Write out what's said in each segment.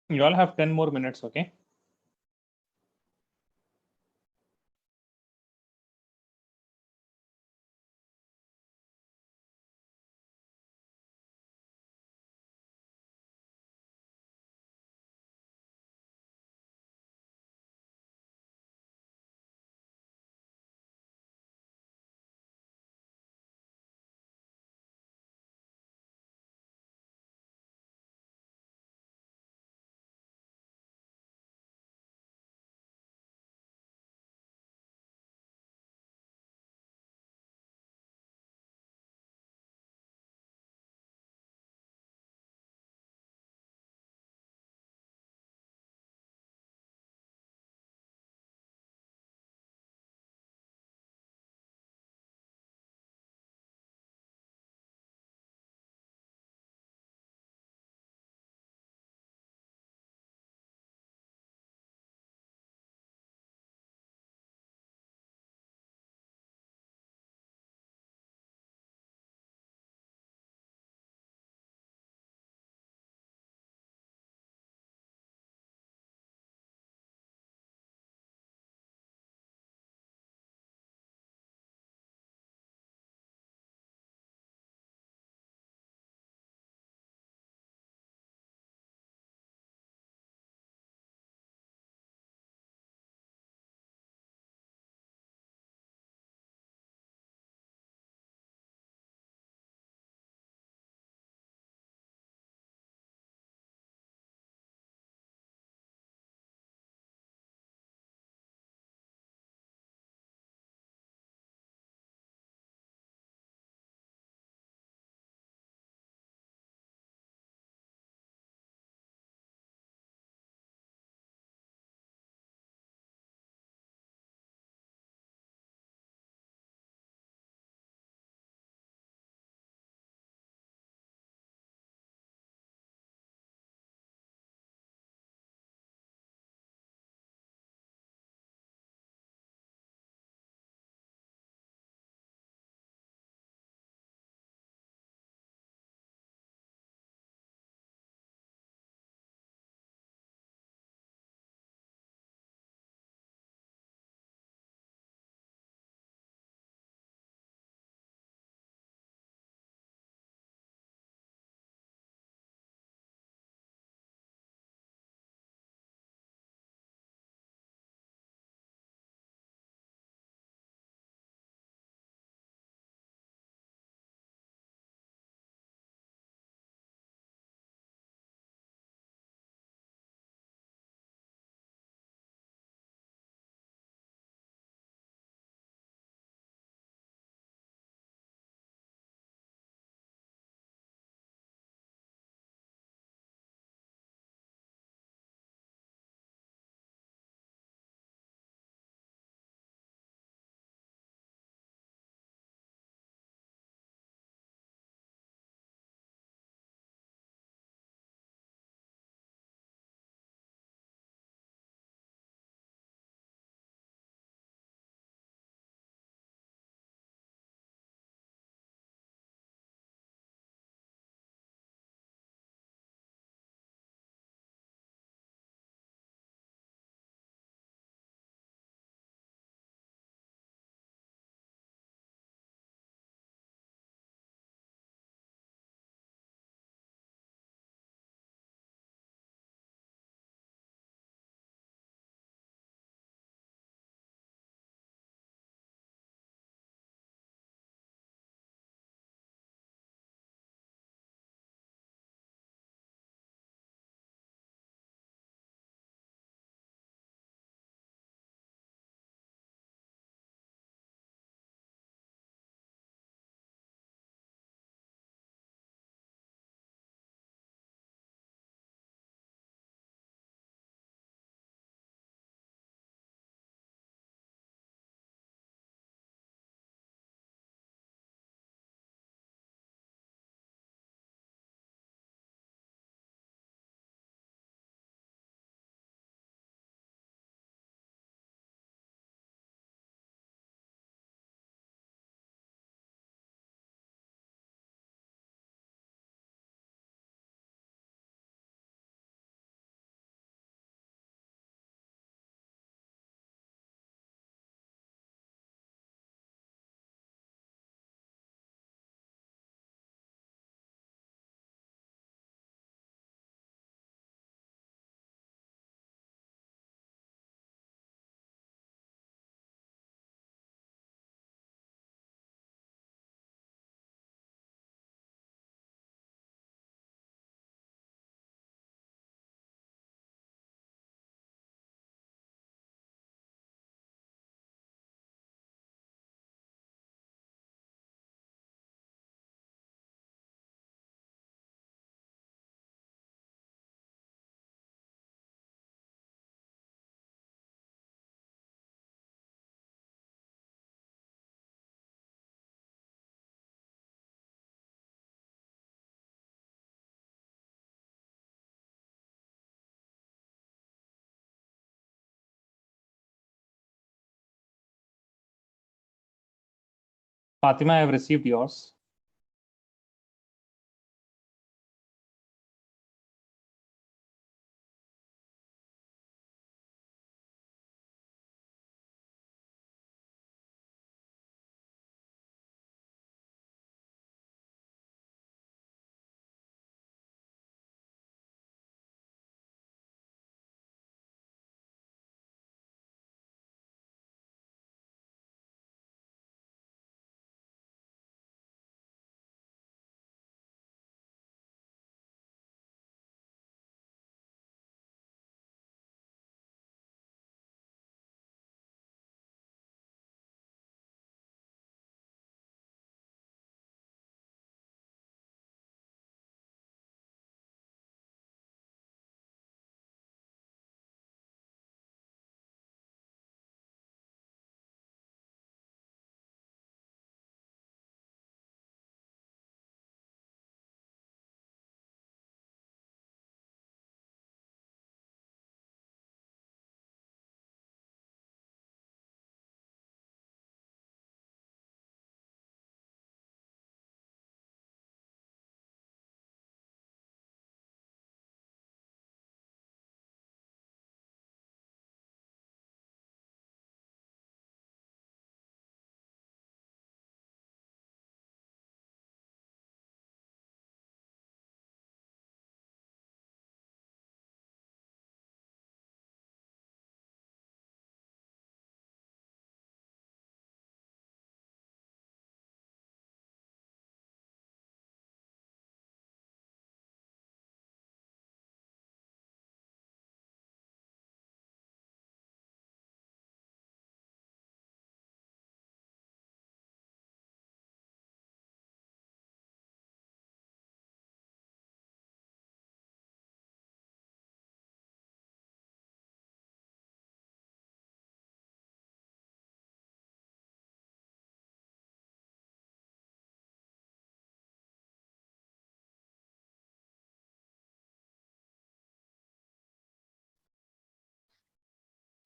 You all have 10 more minutes, okay? Fatima, I have received yours.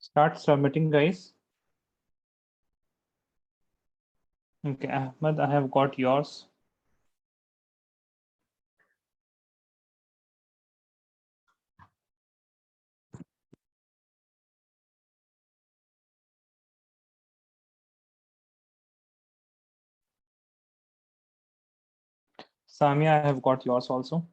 Start submitting, guys. Okay, Ahmed, I have got yours. Samia, I have got yours also.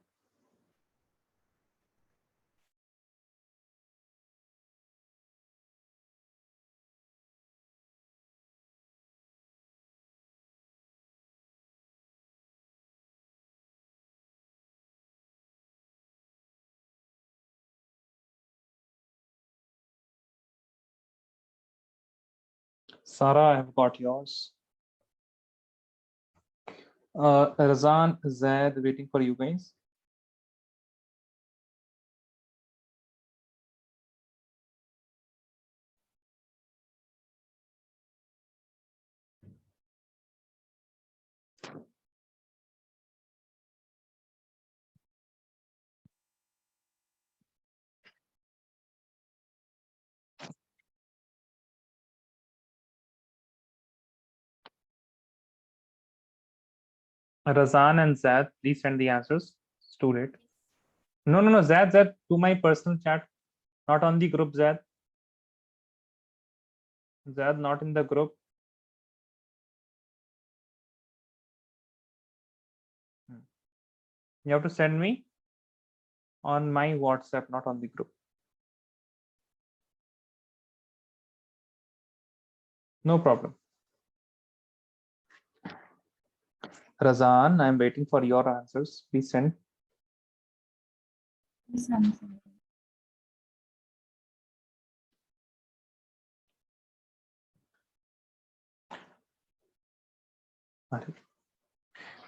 Sarah, I have got yours. Razan, Zaid, waiting for you guys. Razan and Zaid, please send the answers. It's too late. No, Zaid, to my personal chat, not on the group, Zaid. Zaid, not in the group. You have to send me on my WhatsApp, not on the group. No problem. Razan, I'm waiting for your answers. Please send.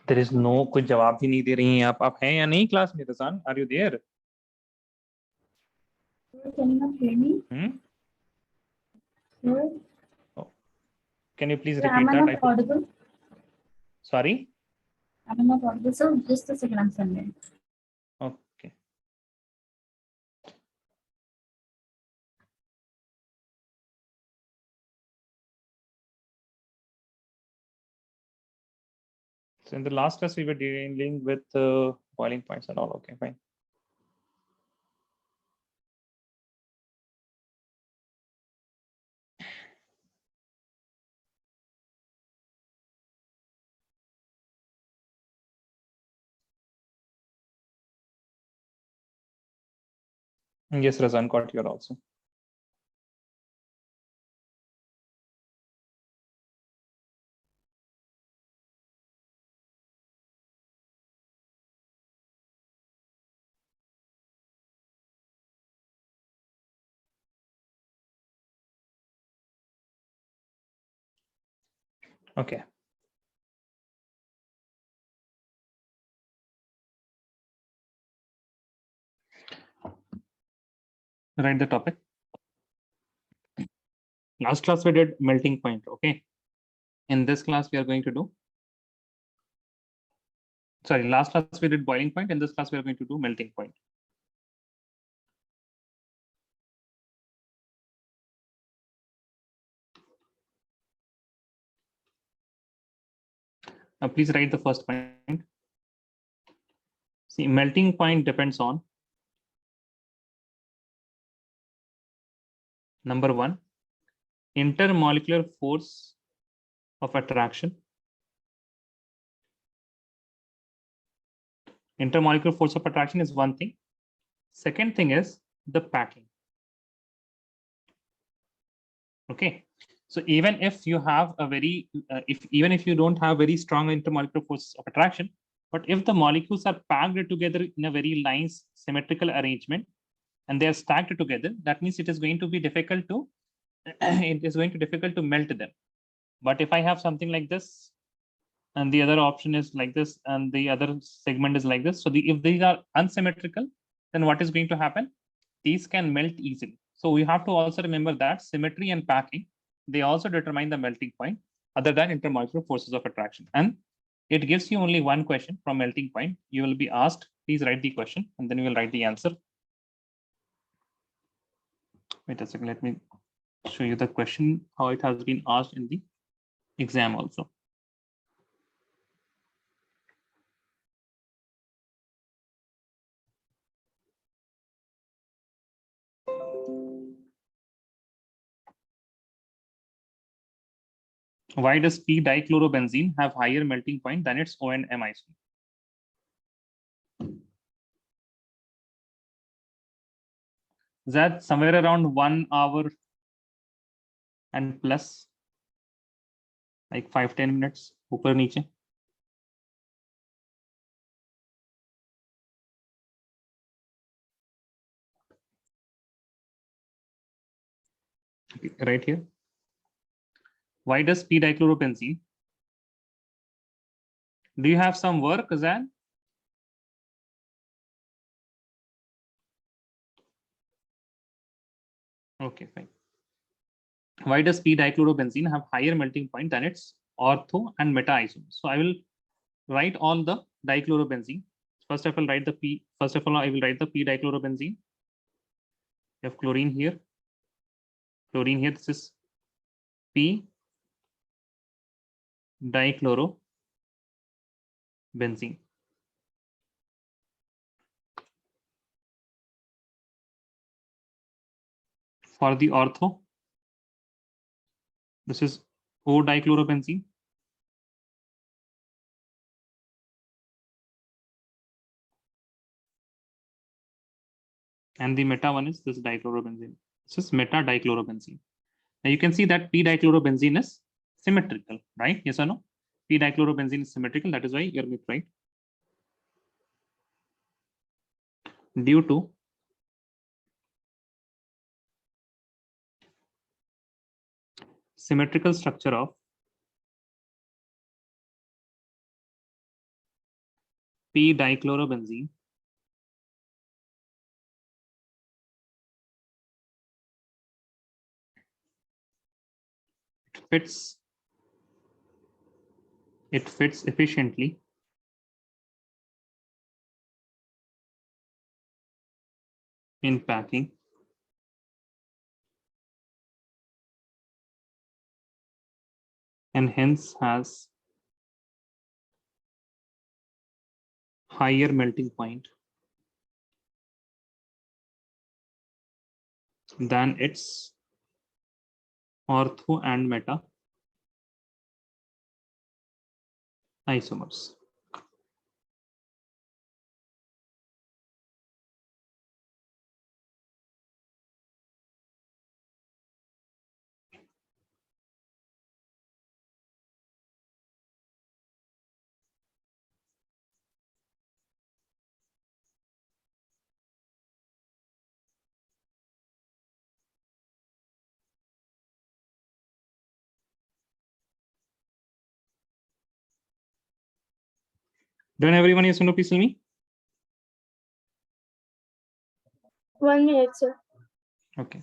There is no, कोई जवाब भी नहीं दे रही हैं आप हैं या नहीं क्लास में? रज़ान, are you there? Can you not hear me? Sir? Oh. Can you please Sir, repeat am I that? not audible? Sorry? Am I not audible? So just a second, I'm sending. Okay. So in the last class, we were dealing with boiling points and all. Okay, fine. Yes, Razan got here also. Okay. Write the topic. Last class we did melting point. Okay. In this class, we are going to do. Sorry, last class we did boiling point. In this class, we are going to do melting point. Now, please write the first point. See, melting point depends on number one, intermolecular force of attraction. Intermolecular force of attraction is one thing. Second thing is the packing. Okay. So even if you have a very, even if you don't have very strong intermolecular force of attraction, but if the molecules are packed together in a very nice symmetrical arrangement and they are stacked together, that means it is going to be difficult to, it is going to difficult to melt them. But if I have something like this, and the other option is like this, and the other segment is like this, so if these are unsymmetrical, then what is going to happen? These can melt easily. So we have to also remember that symmetry and packing, they also determine the melting point other than intermolecular forces of attraction. And it gives you only one question from melting point. You will be asked, please write the question, and then you will write the answer. Wait a second, let me show you the question, how it has been asked in the exam also. Why does p-dichlorobenzene have higher melting point than its O and M isomer? That somewhere around 1 hour and plus, like 5-10 minutes, ऊपर नीचे. Right here. Why does p-dichlorobenzene? Do you have some work, Zan? Okay, fine. Why does p-dichlorobenzene have higher melting point than its ortho and meta isomers? So I will write all the dichlorobenzene. First of all, write the p. First of all, I will write the p-dichlorobenzene. You have chlorine here. Chlorine here. This is p-dichlorobenzene. For the ortho, this is O-dichlorobenzene. And the meta one is this dichlorobenzene. This is meta-dichlorobenzene. Now you can see that p-dichlorobenzene is symmetrical, right? Yes or no? P-dichlorobenzene is symmetrical. That is why you're right. Due to symmetrical structure of p-dichlorobenzene, it fits efficiently in packing and hence has higher melting point than its ortho and meta isomers. Done everyone, yes or no, please tell me. 1 minute, sir. Okay.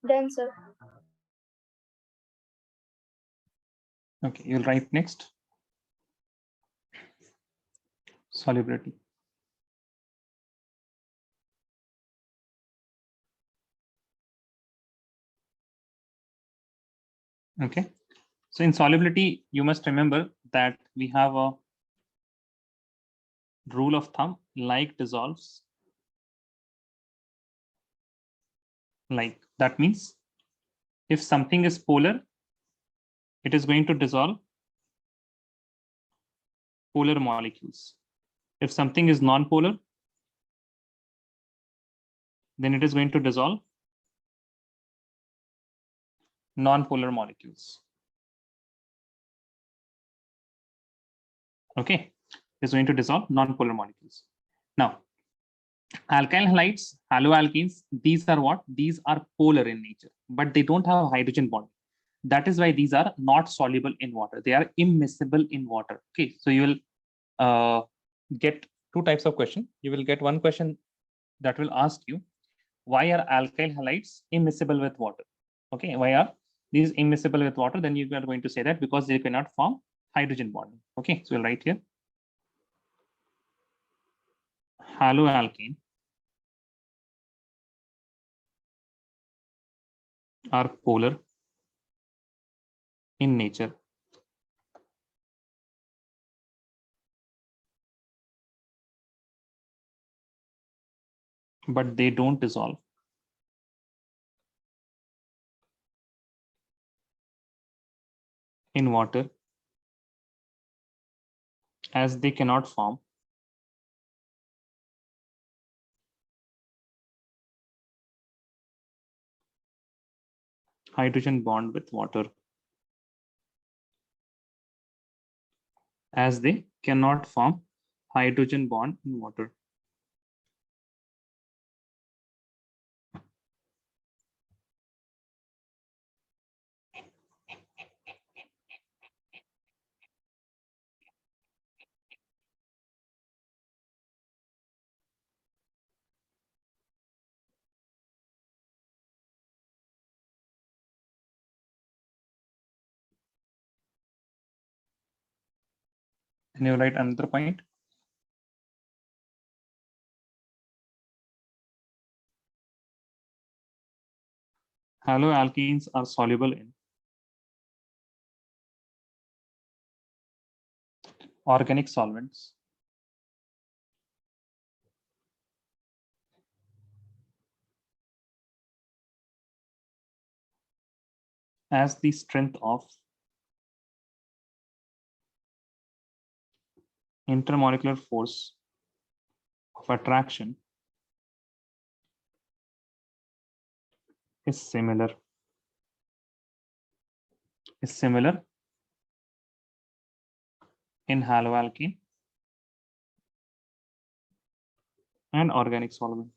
Done, sir. Okay, you'll write next. Solubility. Okay. So in solubility, you must remember that we have a rule of thumb, like dissolves like. That means if something is polar, it is going to dissolve polar molecules. If something is non-polar, then it is going to dissolve non-polar molecules. Okay, it's going to dissolve non-polar molecules. Now, alkyl halides, haloalkenes, these are what? These are polar in nature, but they don't have a hydrogen bond. That is why these are not soluble in water. They are immiscible in water. Okay, so you will get two types of question. You will get one question that will ask you, why are alkyl halides immiscible with water? Okay, why are these immiscible with water? Then you are going to say that because they cannot form hydrogen bond. Okay, so we'll write here haloalkane are polar in nature, but they don't dissolve in water as they cannot form hydrogen bond with water, as they cannot form hydrogen bond in water. And you write another point. Haloalkenes are soluble in organic solvents as the strength of intermolecular force of attraction is similar in haloalkane and organic solvent.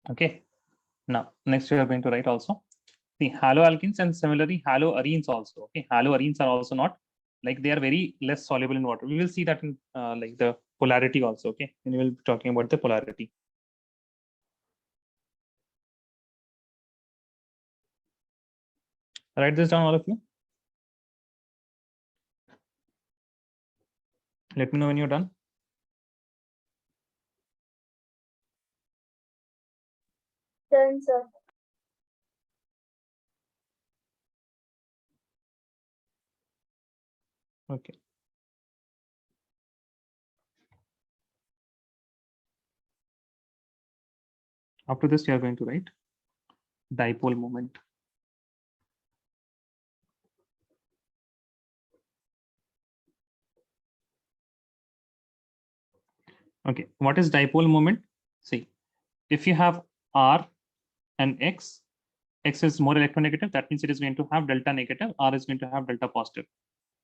Okay. Now, next we are going to write also the haloalkenes and similarly haloarenes also. Okay, haloarenes are also not, like, they are very less soluble in water. We will see that in like the polarity also. Okay, and we will be talking about the polarity. Write this down, all of you. Let me know when you're done. Done, sir. Okay. After this, you are going to write dipole moment. Okay, what is dipole moment? See, if you have R and X, X is more electronegative. That means it is going to have delta negative. R is going to have delta positive.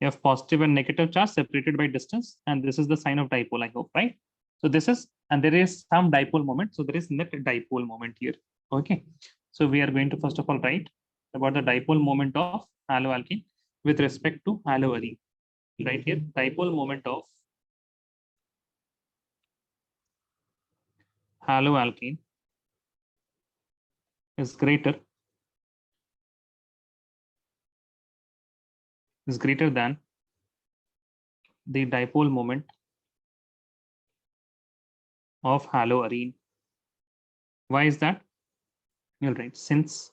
You have positive and negative charge separated by distance, and this is the sign of dipole, I hope, right? So this is, and there is some dipole moment. So there is net dipole moment here. Okay. So we are going to first of all write about the dipole moment of haloalkene with respect to haloarene. Right here, dipole moment of haloalkene is greater than the dipole moment of haloarene. Why is that? You'll write, since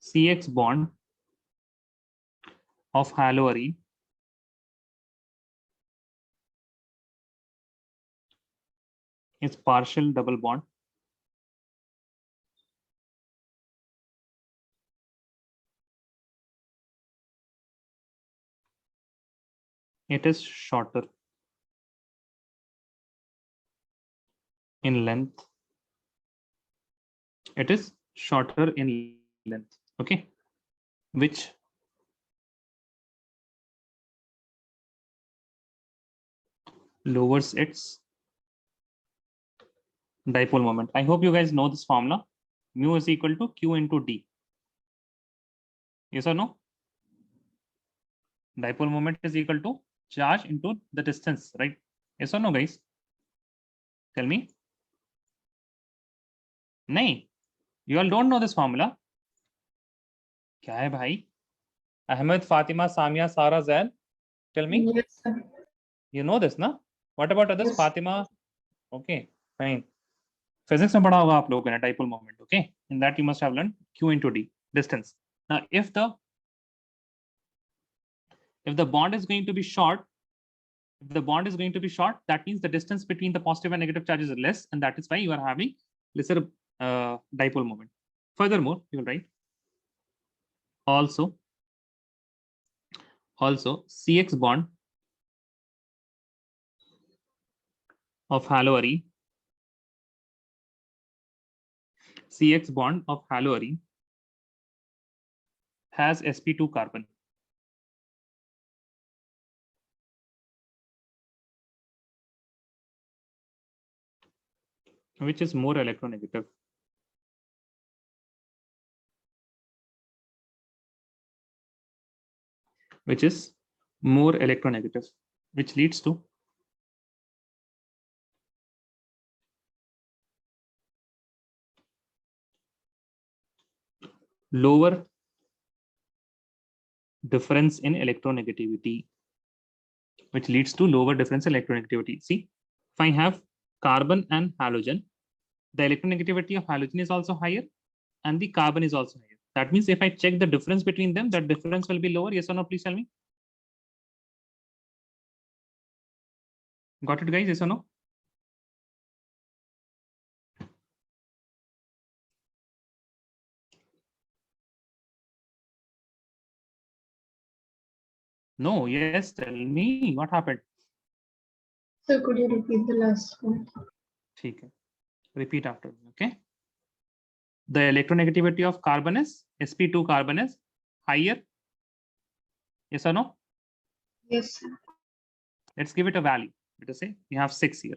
CX bond of haloarene is partial double bond, it is shorter in length. It is shorter in length. Okay, which lowers its dipole moment. I hope you guys know this formula. Mu is equal to Q into D. Yes or no? Dipole moment is equal to charge into the distance, right? Yes or no, guys? Tell me. Nahin. You all don't know this formula. Kya hai bhai? Ahmed, Fatima, Samia, Sara, Zain. Tell me. Yes, sir. You know this, na? What about others? Yes. Fatima. Okay, fine. Physics में पढ़ा होगा आप लोगों ने dipole moment. Okay, in that you must have learned Q into D, distance. Now, if the bond is going to be short, that means the distance between the positive and negative charges is less, and that is why you are having lesser dipole moment. Furthermore, you will write also CX bond of haloarene, CX bond of haloarene has sp2 carbon. Which is more electronegative. Which is more electronegative, which leads to lower difference in electronegativity, which leads to lower difference in electronegativity. See, if I have carbon and halogen, the electronegativity of halogen is also higher and the carbon is also higher. That means if I check the difference between them, that difference will be lower. Yes or no? Please tell me. Got it, guys? Yes or no? No. Yes. Tell me what happened. So could you repeat the last one? Okay. Repeat after me. Okay. The electronegativity of carbon is sp2 carbon is higher. Yes or no? Yes, sir. Let's give it a value. Let us say we have 6 here.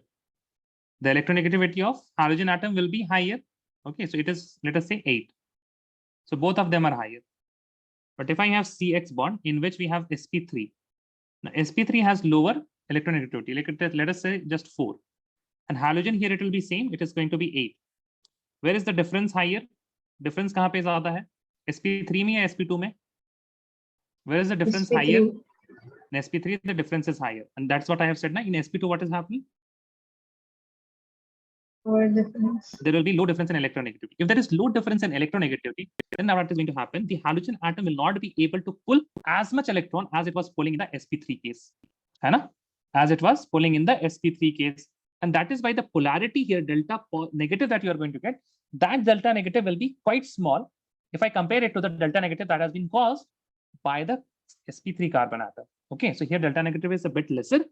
The electronegativity of halogen atom will be higher. Okay, so it is, let us say 8. So both of them are higher. But if I have CX bond in which we have sp3, now sp3 has lower electronegativity. Like let us say just 4. And halogen here it will be same. It is going to be 8. Where is the difference higher? Difference कहाँ पे ज़्यादा है? sp3 में या sp2 में? Where is the difference SP3. higher? In sp3 the difference is higher, and that's what I have said now. In sp2 what is happening? Or difference. There will be low difference in electronegativity. If there is low difference in electronegativity, then what is going to happen? The halogen atom will not be able to pull as much electron as it was pulling in the sp3 case. है ना? As it was pulling in the sp3 case. And that is why the polarity here, delta negative that you are going to get, that delta negative will be quite small if I compare it to the delta negative that has been caused by the sp3 carbon atom. Okay, so here delta negative is a bit lesser,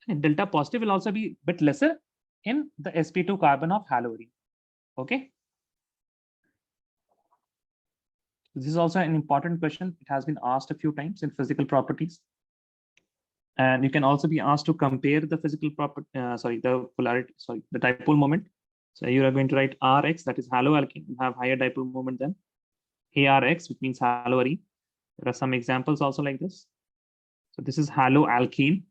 and delta positive will also be a bit lesser in the sp2 carbon of halorine. Okay. This is also an important question. It has been asked a few times in physical properties. And you can also be asked to compare the physical property, the polarity, the dipole moment. So you are going to write Rx, that is haloalkane, will have higher dipole moment than ARX, which means haloarine. There are some examples also like this. So this is haloalkane.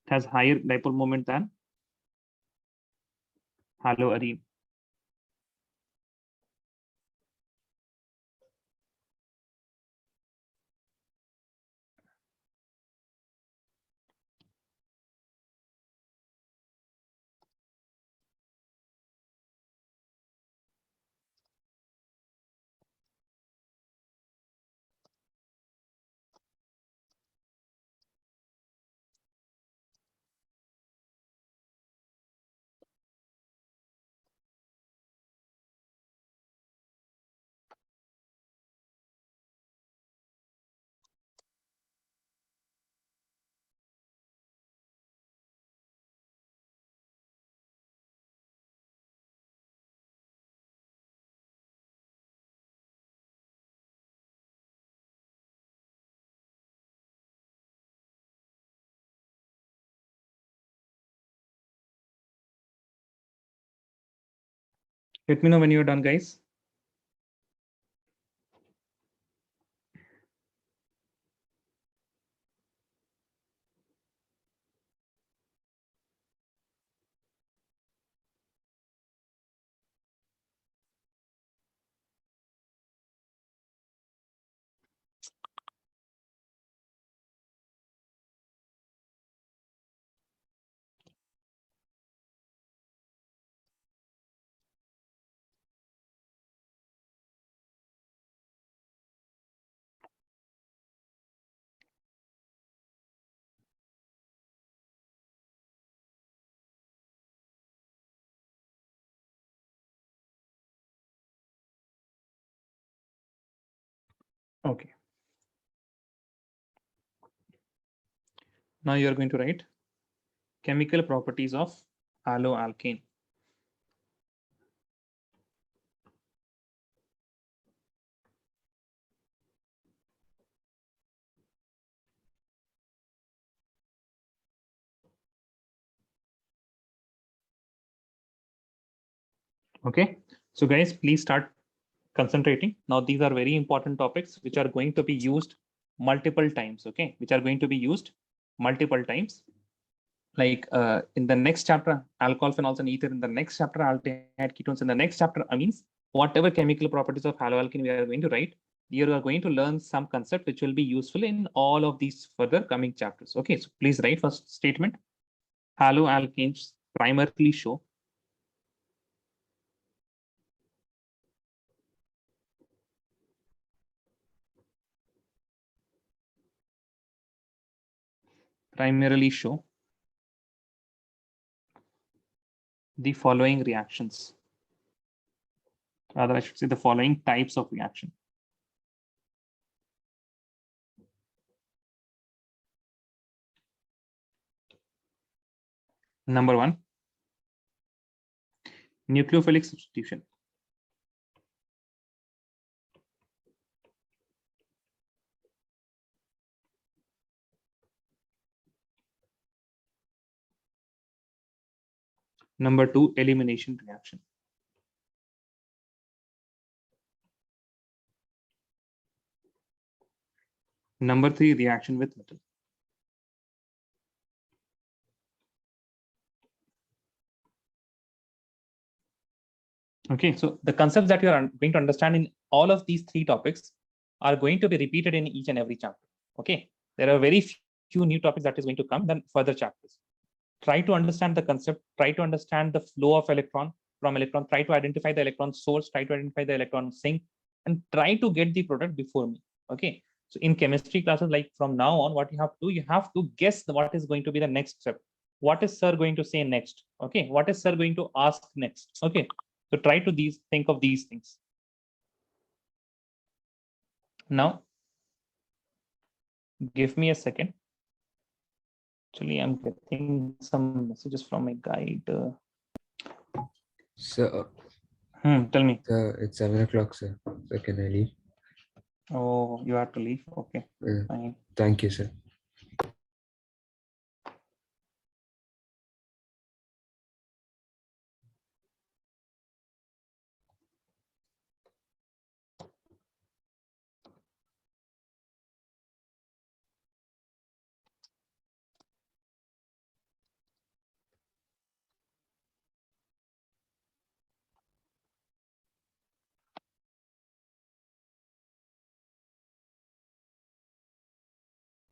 It has higher dipole moment than haloarine. Let me know when you're done, guys. Okay. Now you are going to write chemical properties of haloalkane. Okay, so guys, please start concentrating. Now, these are very important topics which are going to be used multiple times. Okay, which are going to be used multiple times. Like in the next chapter, alcohol, phenols, and ether. In the next chapter, aldehyde, ketones. In the next chapter, amines. Whatever chemical properties of haloalkane we are going to write, you are going to learn some concept which will be useful in all of these further coming chapters. Okay, so please write first statement. Haloalkanes primarily show primarily show the following reactions. Rather, I should say the following types of reaction. Number 1, nucleophilic substitution. Number 2, elimination reaction. Number 3, reaction with metal. Okay, so the concepts that you are going to understand in all of these 3 topics are going to be repeated in each and every chapter. Okay, there are very few new topics that is going to come than further chapters. Try to understand the concept, try to understand the flow of electron from electron, try to identify the electron source, try to identify the electron sink, and try to get the product before me. Okay, so in chemistry classes, like from now on, what you have to do, you have to guess what is going to be the next step. What is sir going to say next? Okay, what is sir going to ask next? Okay, so try to think of these things. Now, give me a second. Actually, I'm getting some messages from my guide. So, Tell me. it's 7 o'clock, sir. So can I leave? Oh, you have to leave. Okay, fine. Thank you, sir.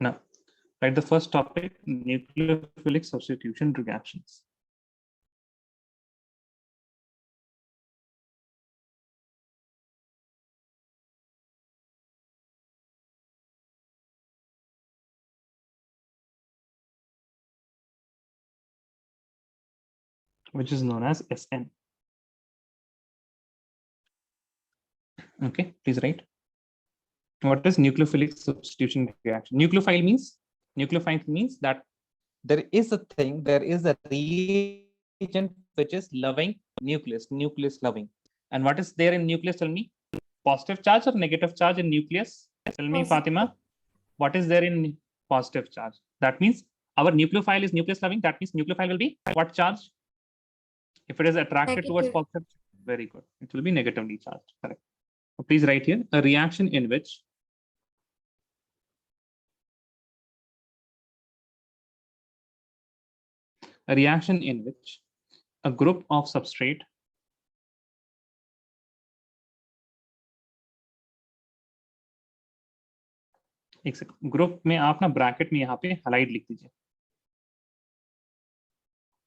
Now, write the first topic, nucleophilic substitution reactions. Which is known as SN. Okay, please write. What is nucleophilic substitution reaction? Nucleophile means that there is a thing, there is a reagent which is loving nucleus loving. And what is there in nucleus? Tell me. Positive charge or negative charge in nucleus? Tell me, Fatima. What is there in positive charge? That means our nucleophile is nucleus loving. That means nucleophile will be what charge? If it is attracted towards positive, very good. It will be negatively charged. Correct. So please write here a reaction in which a group of substrate group में आप ना bracket में यहाँ पे highlight लिख दीजिए.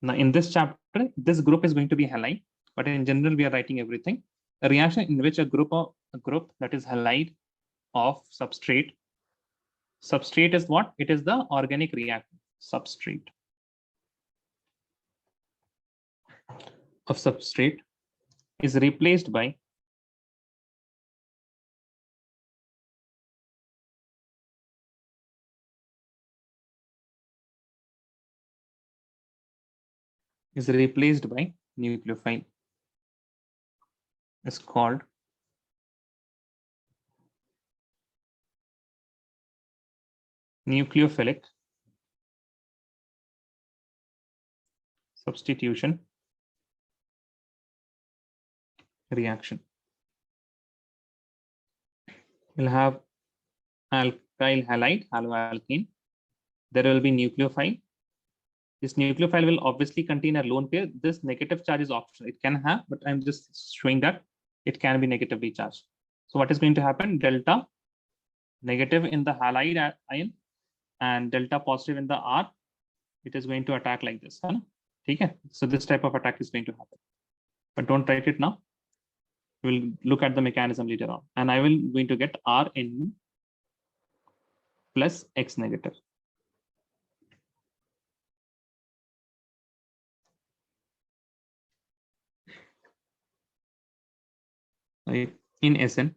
Now in this chapter, this group is going to be halide, but in general we are writing everything. A reaction in which a group that is halide of substrate. Substrate is what? It is the organic reactant. Substrate of substrate is replaced by nucleophile. Is called nucleophilic substitution reaction. We'll have alkyl halide, haloalkane. There will be nucleophile. This nucleophile will obviously contain a lone pair. This negative charge is optional. It can have, but I'm just showing that it can be negatively charged. So what is going to happen? Delta negative in the halide ion and delta positive in the R. It is going to attack like this. Okay? So this type of attack is going to happen. But don't write it now. We'll look at the mechanism later on. And I will going to get RN plus X negative. right? In SN,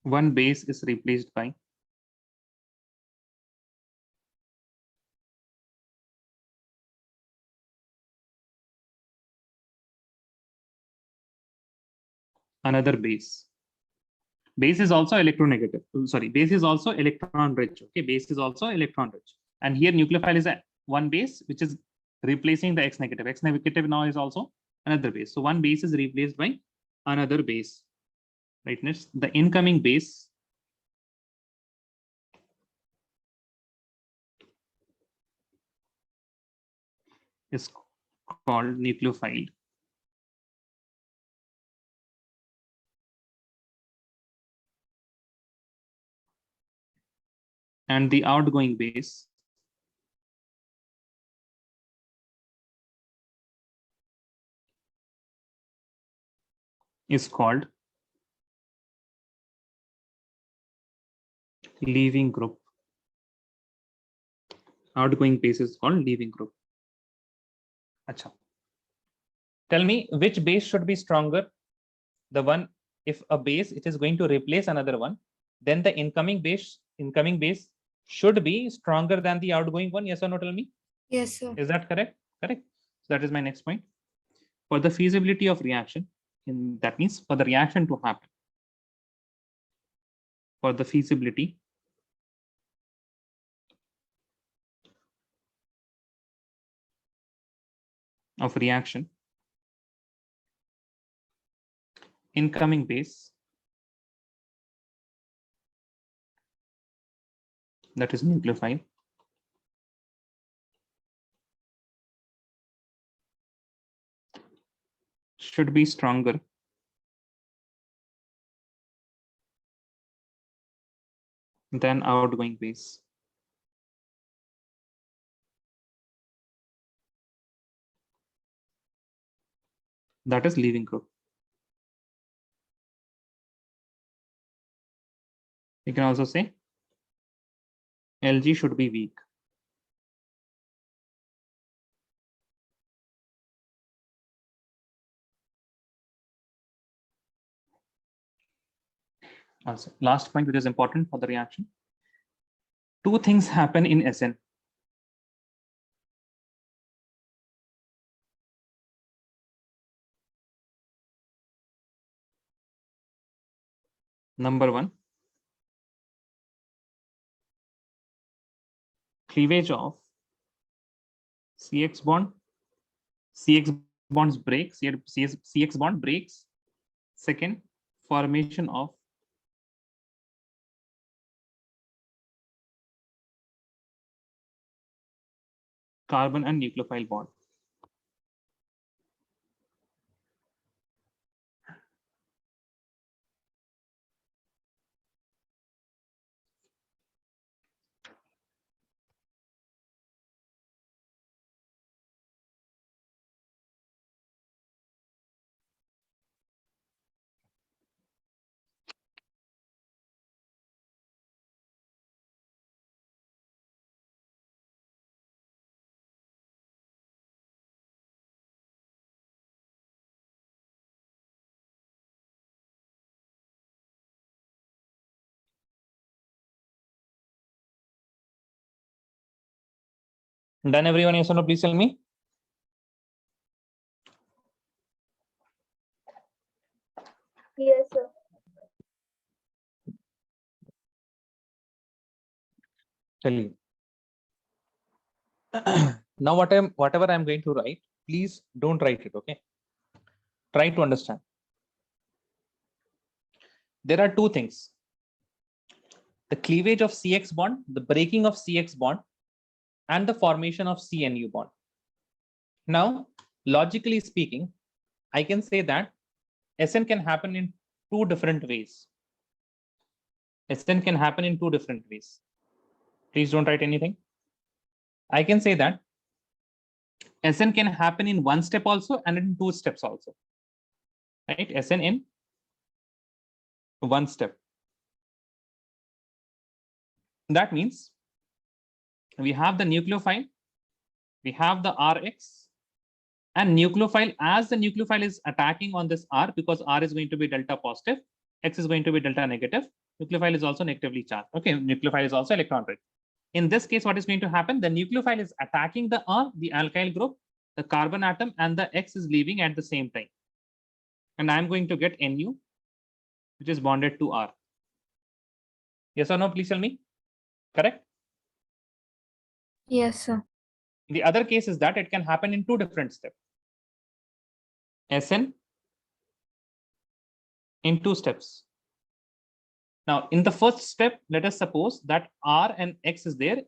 one base is replaced by another base. Base is also electronegative. Sorry, base is also electron rich. Okay, base is also electron rich. And here nucleophile is a one base which is replacing the X negative. X negative now is also another base. So one base is replaced by another base. Right? Next, the incoming base is called nucleophile. And the outgoing base is called leaving group. Outgoing base is called leaving group. Acha. Tell me which base should be stronger. The one, if a base it is going to replace another one, then the incoming base should be stronger than the outgoing one. Yes or no? Tell me. Yes, sir. Is that correct? Correct. So that is my next point. For the feasibility of reaction, that means for the reaction to happen, for the feasibility of reaction, incoming base, that is nucleophile, should be stronger than outgoing base. That is leaving group. You can also say Lg should be weak. Also, last point, which is important for the reaction. Two things happen in SN. Number one, cleavage of CX bond. CX bonds break. CX bond breaks. Second, formation of carbon and nucleophile bond. Done, everyone? Yes or no? Please tell me. Yes, sir. Tell you. Now, whatever I'm going to write, please don't write it. Okay. Try to understand. There are two things: the cleavage of CX bond, the breaking of CX bond, and the formation of CNU bond. Now, logically speaking, I can say that SN can happen in two different ways. SN can happen in two different ways. Please don't write anything. I can say that SN can happen in one step also and in two steps also. Right? SN in one step. That means we have the nucleophile, we have the Rx, And nucleophile, as the nucleophile is attacking on this R, because R is going to be delta positive, X is going to be delta negative, nucleophile is also negatively charged. Okay, nucleophile is also electron rich. In this case, what is going to happen? The nucleophile is attacking the R, the alkyl group, the carbon atom, and the X is leaving at the same time. And I'm going to get Nu, which is bonded to R. Yes or no? Please tell me. Correct? Yes, sir. The other case is that it can happen in two different steps. SN in two steps. Now, in the first step, let us suppose that R and X is there.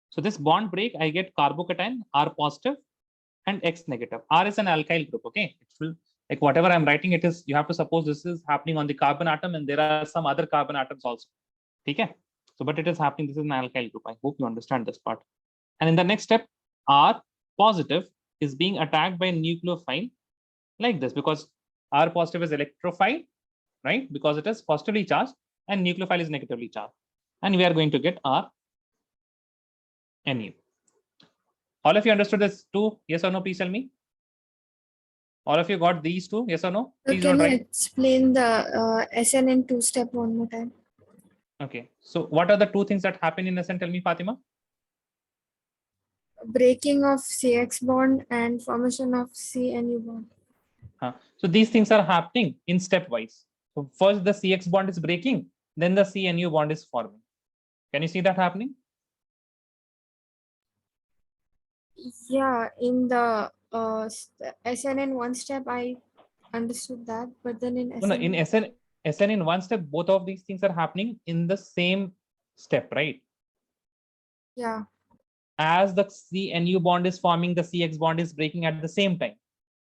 So this bond break, I get carbocation, R positive and X negative. R is an alkyl group, okay? It will, like whatever I'm writing, it is, you have to suppose this is happening on the carbon atom and there are some other carbon atoms also. Okay? So, but it is happening, this is an alkyl group. I hope you understand this part. And in the next step, R positive is being attacked by nucleophile like this, because R positive is electrophile, right? Because it is positively charged and nucleophile is negatively charged. And we are going to get R Nu. All of you understood this too? Yes or no? Please tell me. All of you got these two? Yes or no? Please Can don't you write. explain the SN in two-step one more time? Okay. So what are the two things that happen in SN? Tell me, Fatima. Breaking of CX bond and formation of CNU bond. So these things are happening in stepwise. So first the CX bond is breaking, then the CNU bond is forming. Can you see that happening? Yeah, in the SN in one step, I understood that, but then in No, in SN in one step, both of these things are happening in the same step, right? Yeah. As the CNU bond is forming, the CX bond is breaking at the same time.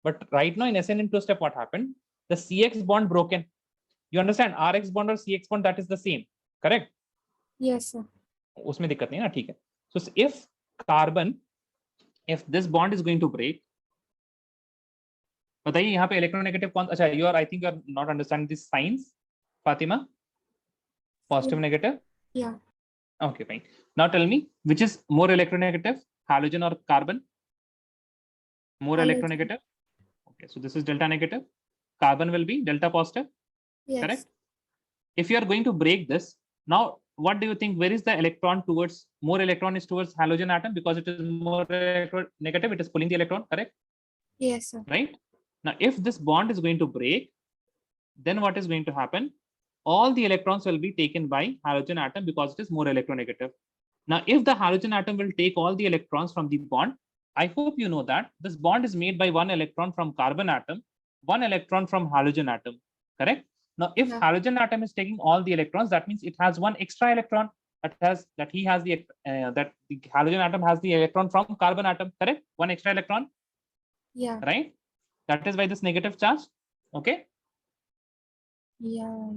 But right now in SN in two step, what happened? The CX bond broken. You understand? RX bond or CX bond, that is the same. Correct? Yes, sir. उसमें दिक्कत नहीं है ना, ठीक है. So if carbon, if this bond is going to break, बताइए यहाँ पे electronegative कौन? अच्छा, you are, I think you are not understanding this signs, Fatima. Positive, negative. Yeah. Okay, fine. Now tell me, which is more electronegative, halogen or carbon? More Halogen. electronegative. Okay, so this is delta negative. Carbon will be delta positive. Yes. Correct? If you are going to break this, now what do you think? Where is the electron towards? More electron is towards halogen atom because it is more negative. It is pulling the electron. Correct? Yes, sir. Right? Now, if this bond is going to break, then what is going to happen? All the electrons will be taken by halogen atom because it is more electronegative. Now, if the halogen atom will take all the electrons from the bond, I hope you know that this bond is made by one electron from carbon atom, one electron from halogen atom. Correct? Now, if halogen atom is taking all the electrons, that means it has one extra electron that the halogen atom has the electron from carbon atom. Correct? One extra electron. Yeah. Right? That is why this negative charge. Okay. Yeah.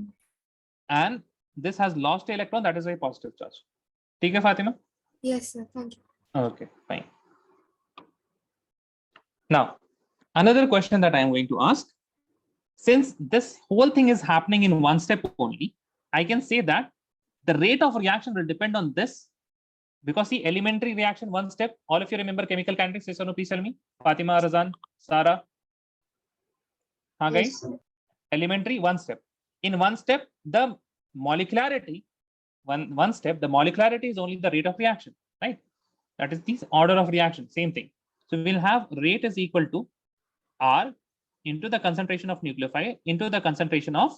And this has lost the electron. That is why positive charge. ठीक है, Fatima? Yes, sir. Thank you. Okay, fine. Now, another question that I am going to ask. Since this whole thing is happening in one step only, I can say that the rate of reaction will depend on this, because the elementary reaction one step, all of you remember chemical kinetics? Yes or no? Please tell me. Fatima, Razan, Sarah. Haan, guys? Yes, sir. Elementary one step. In one step, the molecularity, one step, the molecularity is only the rate of reaction, right? That is the order of reaction, same thing. So we'll have rate is equal to R into the concentration of nucleophile into the concentration of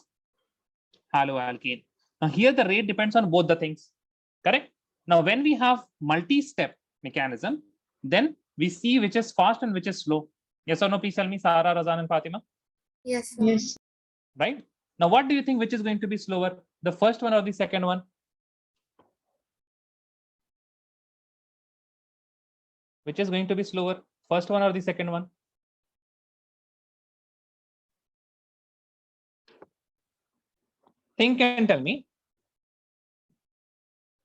haloalkane. Now here the rate depends on both the things, correct? Now when we have multi-step mechanism, then we see which is fast and which is slow. Yes or no? Please tell me, Sarah, Razan and Fatima. Yes, sir. Yes. Right? Now what do you think which is going to be slower? The first one or the second one? Which is going to be slower? First one or the second one? Think and tell me.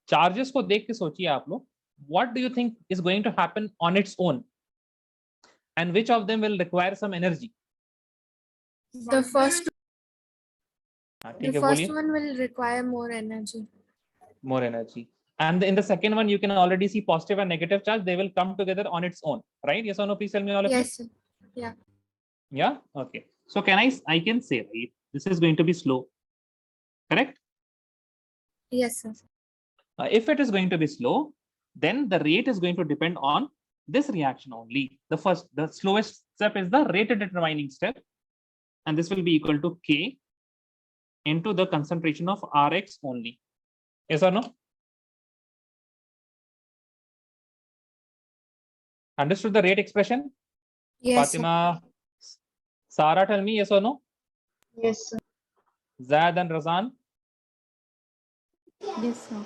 Charges को देख के सोचिए आप लोग. What do you think is going to happen on its own? And which of them will require some energy? The first ठीक है, बोलिए. one will require more energy. More energy. And in the second one, you can already see positive and negative charge. They will come together on its own, right? Yes or no? Please tell me all of you. Yes, sir. Yeah. Okay. So I can say, right, this is going to be slow. Correct? Yes, sir. If it is going to be slow, then the rate is going to depend on this reaction only. The slowest step is the rate determining step, and this will be equal to K into the concentration of Rx only. Yes or no? Understood the rate expression? Yes, sir. Fatima, Sarah, tell me yes or no? Yes, sir. Zad and Razan? Yes, sir.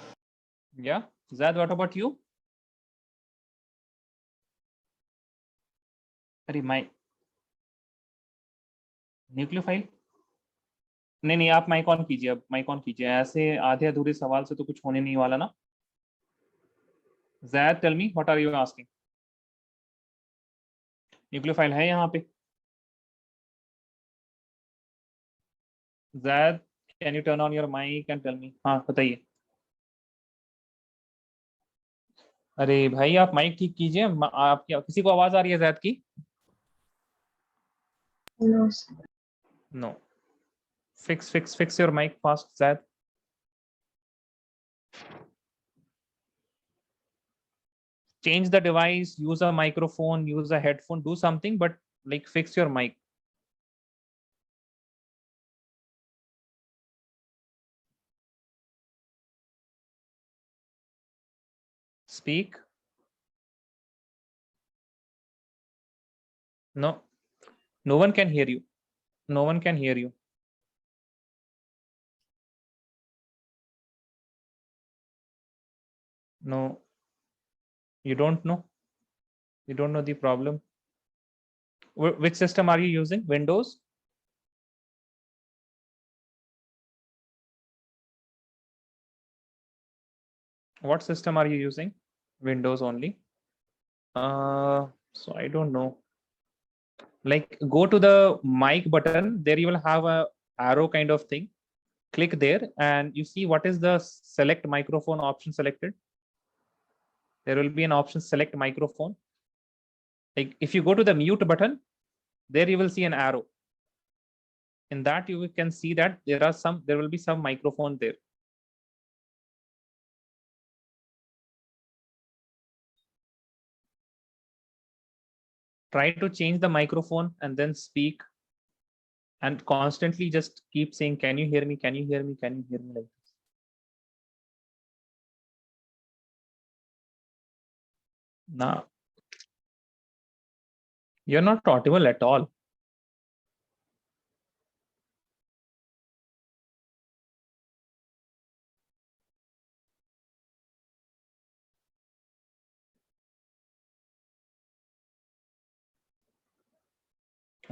Yeah. Zad, what about you? अरे mic nucleophile नहीं आप mic on कीजिए, अब mic on कीजिए, ऐसे आधे अधूरे सवाल से तो कुछ होने नहीं वाला ना. Zad, tell me what are you asking? Nucleophile है यहाँ पे? Zad, can you turn on your mic and tell me? हाँ बताइए. अरे भाई आप माइक ठीक कीजिए. आप किसी को आवाज आ रही है Zad की? No, sir. No. Fix your mic fast, Zad. Change the device, use a microphone, use a headphone, do something, but like fix your mic. Speak. No, no one can hear you. No one can hear you. No, you don't know. You don't know the problem. Which system are you using? Windows? What system are you using? Windows only. So I don't know. Like go to the mic button. There you will have a arrow kind of thing. Click there and you see what is the select microphone option selected. There will be an option select microphone. Like if you go to the mute button, there you will see an arrow. In that you can see that there will be some microphone there. Try to change the microphone and then speak and constantly just keep saying, can you hear me? Can you hear me? Can you hear me? Like this. Nah, you're not audible at all.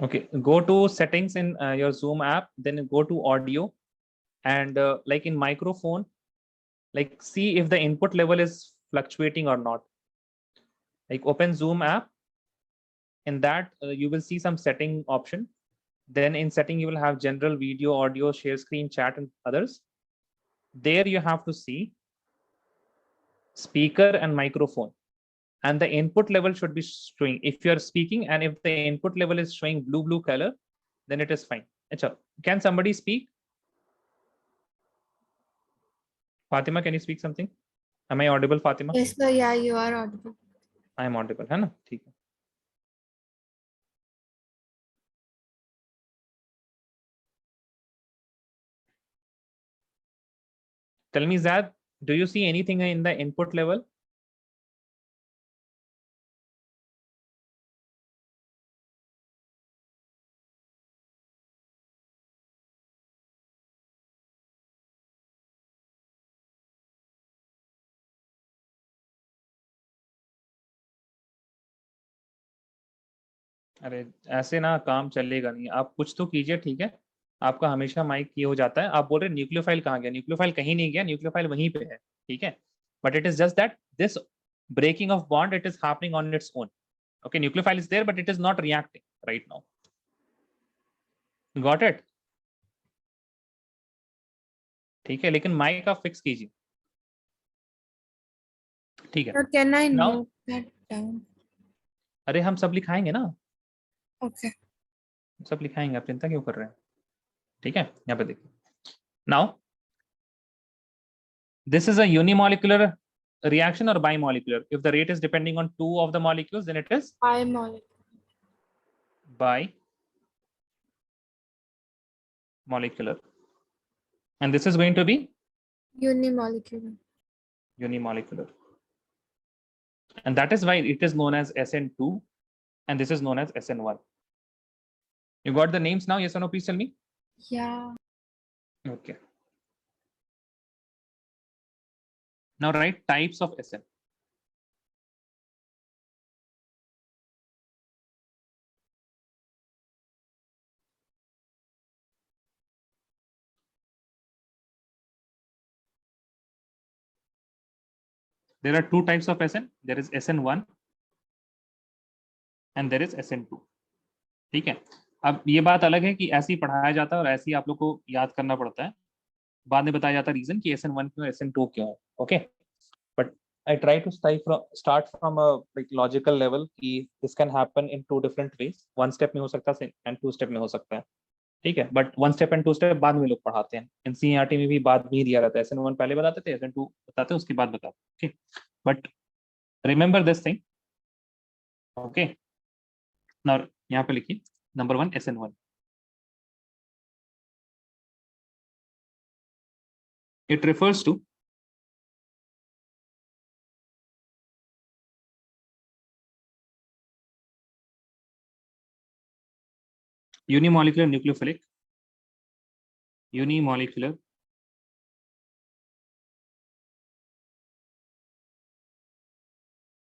Okay, go to settings in your Zoom app, then go to audio and like in microphone, like see if the input level is fluctuating or not. Like open Zoom app. In that you will see some setting option. Then in setting you will have general, video, audio, share screen, chat and others. There you have to see speaker and microphone. And the input level should be showing. If you are speaking and if the input level is showing blue color, then it is fine. Achha, can somebody speak? Fatima, can you speak something? Am I audible, Fatima? Yes, sir. Yeah, you are audible. I am audible, है ना? ठीक है. Tell me, Zad, do you see anything in the input level? अरे ऐसे ना काम चलेगा नहीं, आप कुछ तो कीजिए. ठीक है, आपका हमेशा माइक ये हो जाता है. आप बोल रहे न्यूक्लियोफाइल कहाँ गया? न्यूक्लियोफाइल कहीं नहीं गया, न्यूक्लियोफाइल वहीं पे है. ठीक है, but it is just that this breaking of bond, it is happening on its own. Okay, nucleophile is there, but it is not reacting right now. Got it? ठीक है, लेकिन माइक आप फिक्स कीजिए. ठीक है. Sir, can I Now- note that down? अरे हम सब लिखाएंगे ना. Okay. सब लिखाएंगे, आप चिंता क्यों कर रहे हैं? ठीक है, यहाँ पे देखिए. Now, this is a unimolecular reaction or bimolecular. If the rate is depending on two of the molecules, then it is Bimolecular. bimolecular. And this is going to be Unimolecular. unimolecular. And that is why it is known as SN2 and this is known as SN1. You got the names now? Yes or no? Please tell me. Yeah. Okay. Now write types of SN. There are two types of SN. There is SN1 and there is SN2. ठीक है. अब ये बात अलग है कि ऐसे ही पढ़ाया जाता है और ऐसे ही आप लोग को याद करना पड़ता है. बाद में बताया जाता है रीजन कि SN1 क्यों SN2 क्यों है. Okay, but I try to start from a like logical level कि this can happen in two different ways. One step में हो सकता है and two step में हो सकता है. ठीक है, but one step and two step बाद में लोग पढ़ाते हैं. NCERT में भी बाद में दिया रहता है. SN1 पहले बताते थे, SN2 बताते हैं, उसके बाद बताते. Okay, but remember this thing. Okay, now यहाँ पे लिखिए number 1 SN1. It refers to unimolecular nucleophilic, unimolecular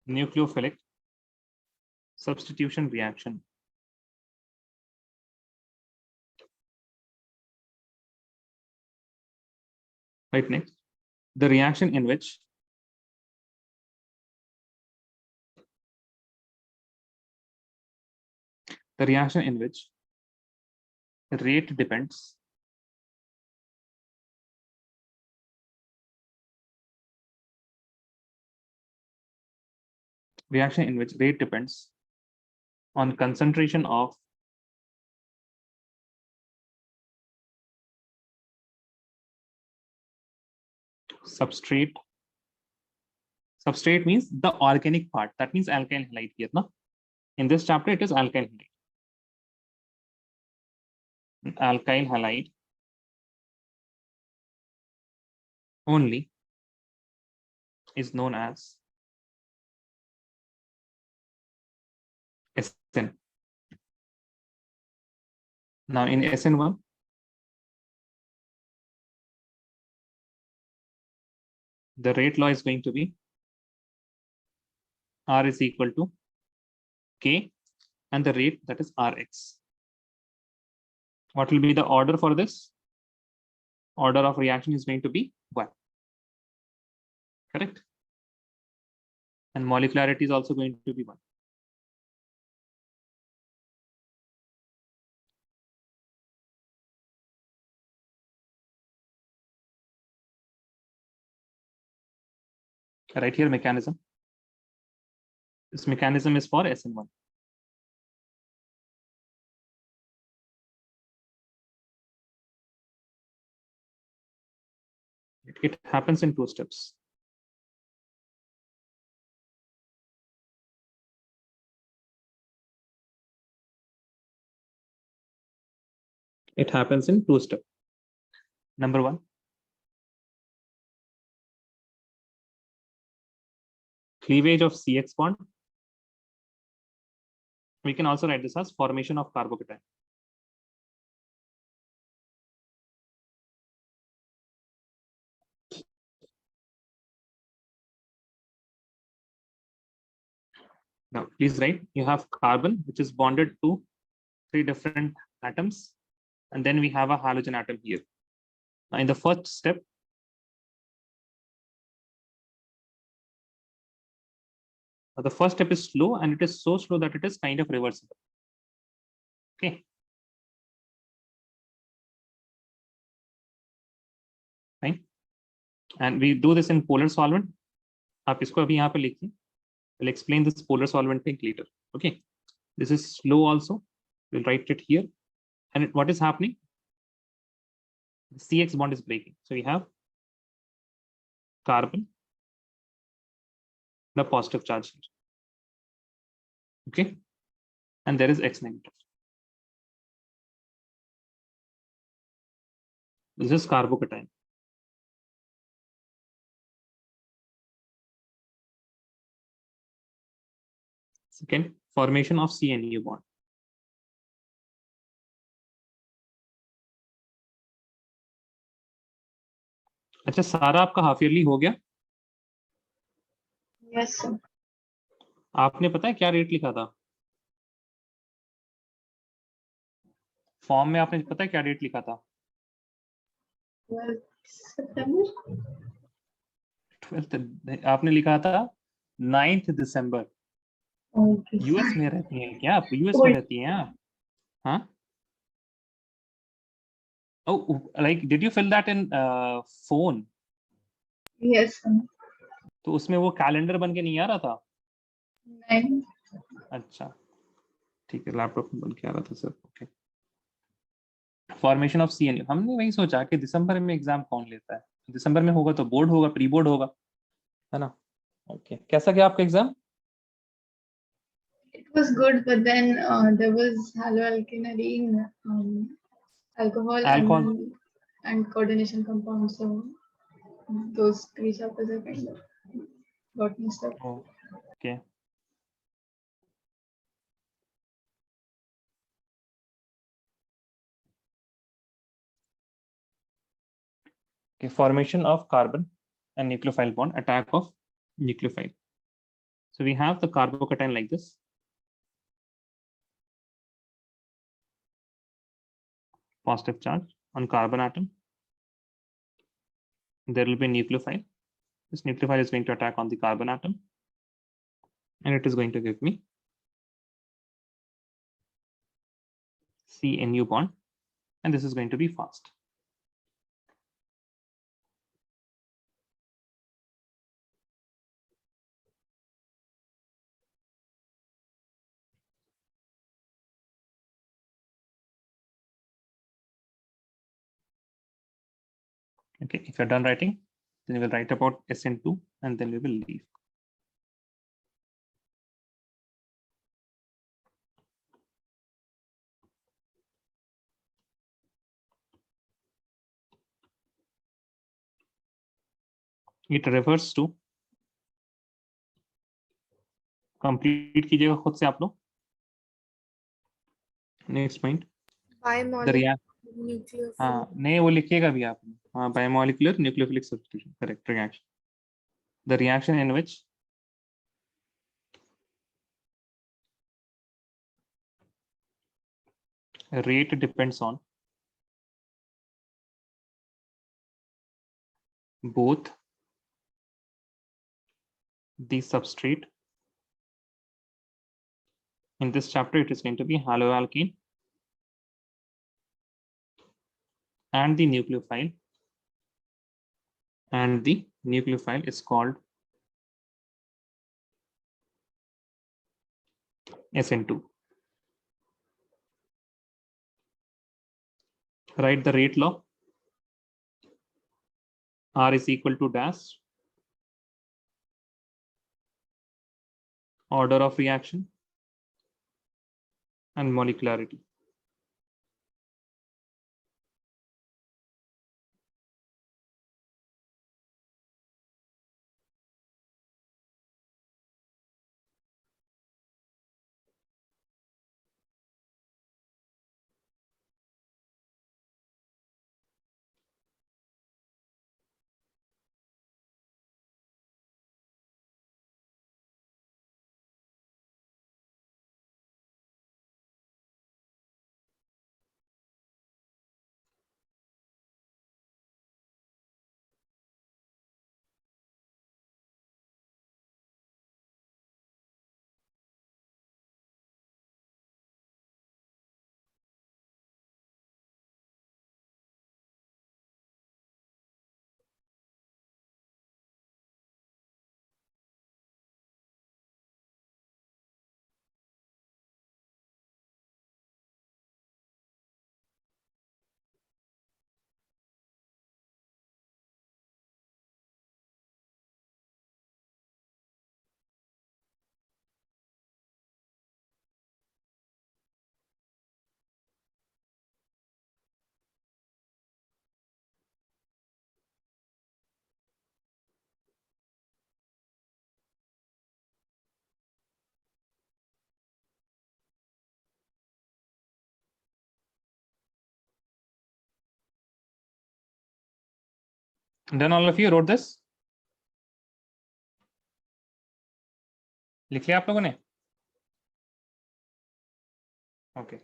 nucleophilic substitution reaction. Right, next, the reaction in which rate depends on concentration of substrate. Substrate means the organic part. That means alkyl halide here, no? In this chapter, it is alkyl halide. Alkyl halide only is known as SN. Now in SN1, the rate law is going to be R is equal to K and the rate, that is Rx. What will be the order for this? Order of reaction is going to be 1. Correct? And molecularity is also going to be 1. Right here, mechanism. This mechanism is for SN1. It happens in 2 steps. It happens in 2 steps. Number 1, cleavage of CX bond. We can also write this as formation of carbocation. Now, please write, you have carbon, which is bonded to 3 different atoms, and then we have a halogen atom here. Now, in the first step, the first step is slow, and it is so slow that it is kind of reversible. Okay. Fine. And we do this in polar solvent. आप इसको अभी यहाँ पे लिखिए. I'll explain this polar solvent thing later. Okay. This is slow also, We'll write it here. And what is happening? The CX bond is breaking. So we have carbon, the positive charge here. Okay. And there is X negative. This is carbocation. Second, formation of CNU bond. अच्छा, सारा आपका half yearly हो गया? Yes, sir. आपने पता है क्या rate लिखा था फॉर्म में? आपने पता है क्या डेट लिखा था? 12th September. 12th आपने लिखा था 9th दिसंबर। Okay. यूएस में रहती हैं क्या आप? यूएस में रहती हैं आप? हाँ? Oh, like did you fill that in phone? Yes, sir. तो उसमें वो कैलेंडर बन के नहीं आ रहा था? 9. अच्छा ठीक है, लैपटॉप में बन के आ रहा था सर। ओके। फॉर्मेशन ऑफ सीएनयू, हमने वही सोचा कि दिसंबर में एग्जाम कौन लेता है, दिसंबर में होगा तो बोर्ड होगा, प्री बोर्ड होगा, है ना? ओके, कैसा गया आपका exam? It was good, but then there was haloalkanary in alcohol Alcohol. and coordination compounds. So those 3 chapters are kind of got messed up. Okay okay, formation of carbon and nucleophile bond, attack of nucleophile. So we have the carbocation like this. Positive charge on carbon atom. There will be nucleophile. This nucleophile is going to attack on the carbon atom, and it is going to give me CNU bond, and this is going to be fast. Okay, if you're done writing, then we will write about SN2 and then we will leave. It refers to, complete कीजिएगा खुद से आप लोग। Next point, the reaction. Nucleophilic. हाँ नहीं, वो लिखिएगा भी आपने। हाँ, biomolecular nucleophilic substitution, correct reaction. The reaction in which rate depends on both the substrate. In this chapter, it is going to be haloalkane and the nucleophile, and the nucleophile is called SN2. Write the rate law. R is equal to dash order of reaction and molecularity. Then all of you wrote this? लिख लिया आप लोगों ने? Okay.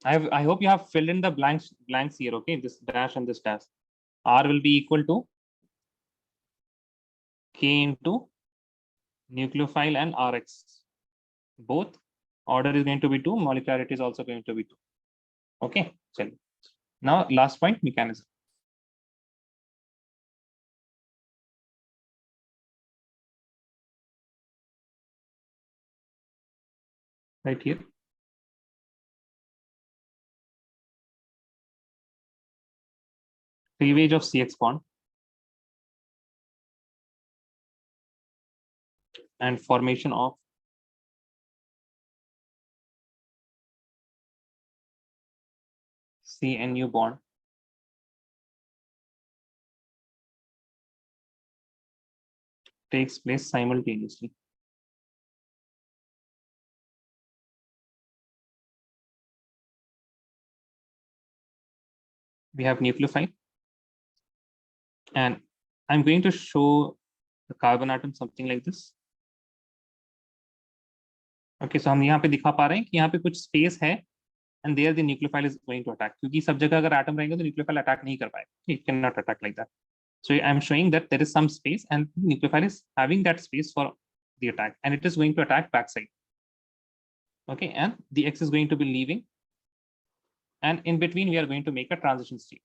I hope you have filled in the blanks here. Okay, this dash and this dash. R will be equal to K into nucleophile and Rx. Both order is going to be 2. Molecularity is also going to be 2. Okay. Now last point, mechanism. Right here. Cleavage of CX bond and formation of CNU bond takes place simultaneously. We have nucleophile, and I'm going to show the carbon atom something like this. Okay, so हम यहाँ पे दिखा पा रहे हैं कि यहाँ पे कुछ स्पेस है and there the nucleophile is going to attack. क्योंकि सब जगह अगर atom रहेंगे तो nucleophile attack नहीं कर पाएगा. It cannot attack like that. So I'm showing that there is some space and nucleophile is having that space for the attack, and it is going to attack backside. Okay, and the X is going to be leaving, and in between we are going to make a transition state.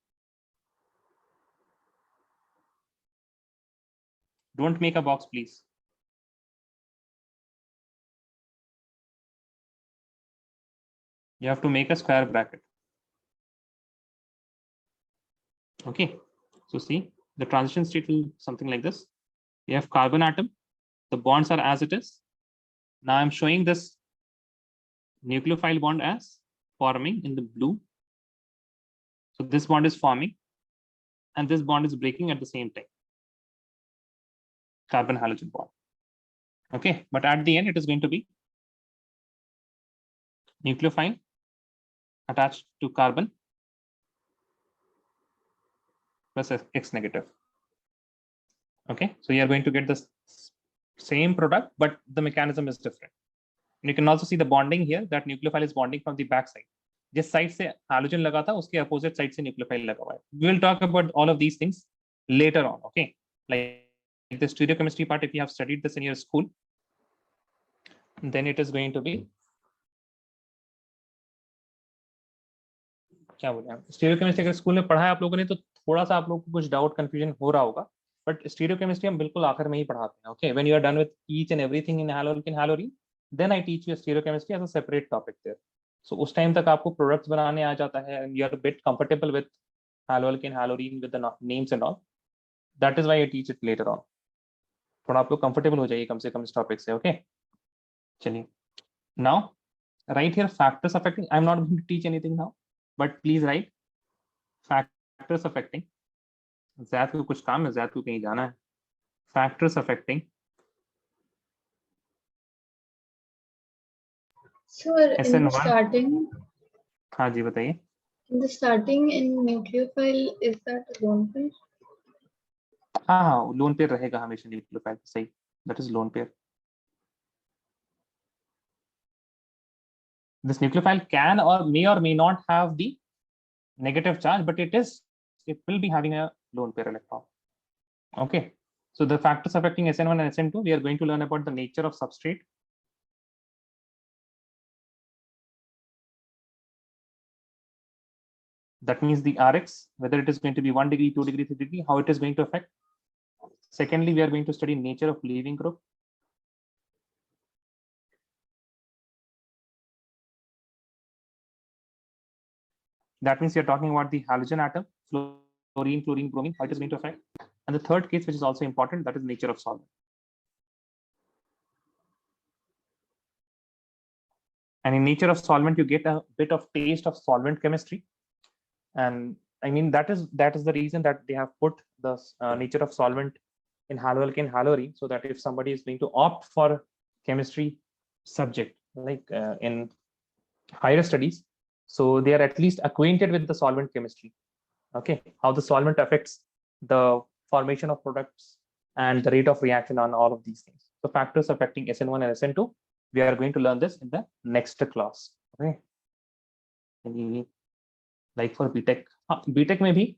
Don't make a box, please. You have to make a square bracket. Okay, so see, the transition state will something like this. We have carbon atom, the bonds are as it is. Now I'm showing this nucleophile bond as forming in the blue. So this bond is forming and this bond is breaking at the same time. Carbon halogen bond. Okay, but at the end it is going to be nucleophile attached to carbon plus X negative. Okay, so you are going to get the same product, but the mechanism is different. And you can also see the bonding here, that nucleophile is bonding from the back side. जिस side से halogen लगा था उसके opposite side से nucleophile लगा हुआ है. We will talk about all of these things later on. Okay, like the stereochemistry part, if you have studied this in your school, then it is going to be क्या बोले आप stereochemistry अगर school में पढ़ा है आप लोगों ने तो थोड़ा सा आप लोगों को कुछ डाउट कंफ्यूजन हो रहा होगा, बट स्टीरियोकेमिस्ट्री हम बिल्कुल आखिर में ही पढ़ाते हैं. Okay, when you are done with each and everything in haloalkane haloarene, then I teach you stereochemistry as a separate topic there. So उस टाइम तक आपको प्रोडक्ट्स बनाने आ जाता है and you are bit comfortable with haloalkane haloarene with the names and all. That is why I teach it later on. थोड़ा आप लोग कंफर्टेबल हो जाइए कम से कम इस टॉपिक से. ओके, चलिए. Now write here factors affecting. I am not going to teach anything now, but please write factors affecting. Zad को कुछ काम है, Zad को कहीं जाना है. Factors affecting. So in the starting, हाँ जी बताइए. in the starting in nucleophile, is that lone pair? हाँ, लोन पेयर रहेगा हमेशा nucleophile. सही, that is lone pair. This nucleophile can or may not have the negative charge, but it will be having a lone pair electron. Okay, so the factors affecting SN1 and SN2, we are going to learn about the nature of substrate, that means the Rx, whether it is going to be 1 degree, 2 degree, 3 degree, how it is going to affect. Secondly, we are going to study nature of leaving group. That means you're talking about the halogen atom, fluorine, chlorine, bromine, how it is going to affect. And the third case, which is also important, that is nature of solvent. And in nature of solvent, you get a bit of taste of solvent chemistry. And I mean, that is the reason that they have put the nature of solvent in haloalkane halorine, so that if somebody is going to opt for chemistry subject, like in higher studies, so they are at least acquainted with the solvent chemistry. Okay, how the solvent affects the formation of products, and the rate of reaction on all of these things. So factors affecting SN1 and SN2, we are going to learn this in the next class. Okay. Like for BTech, BTech maybe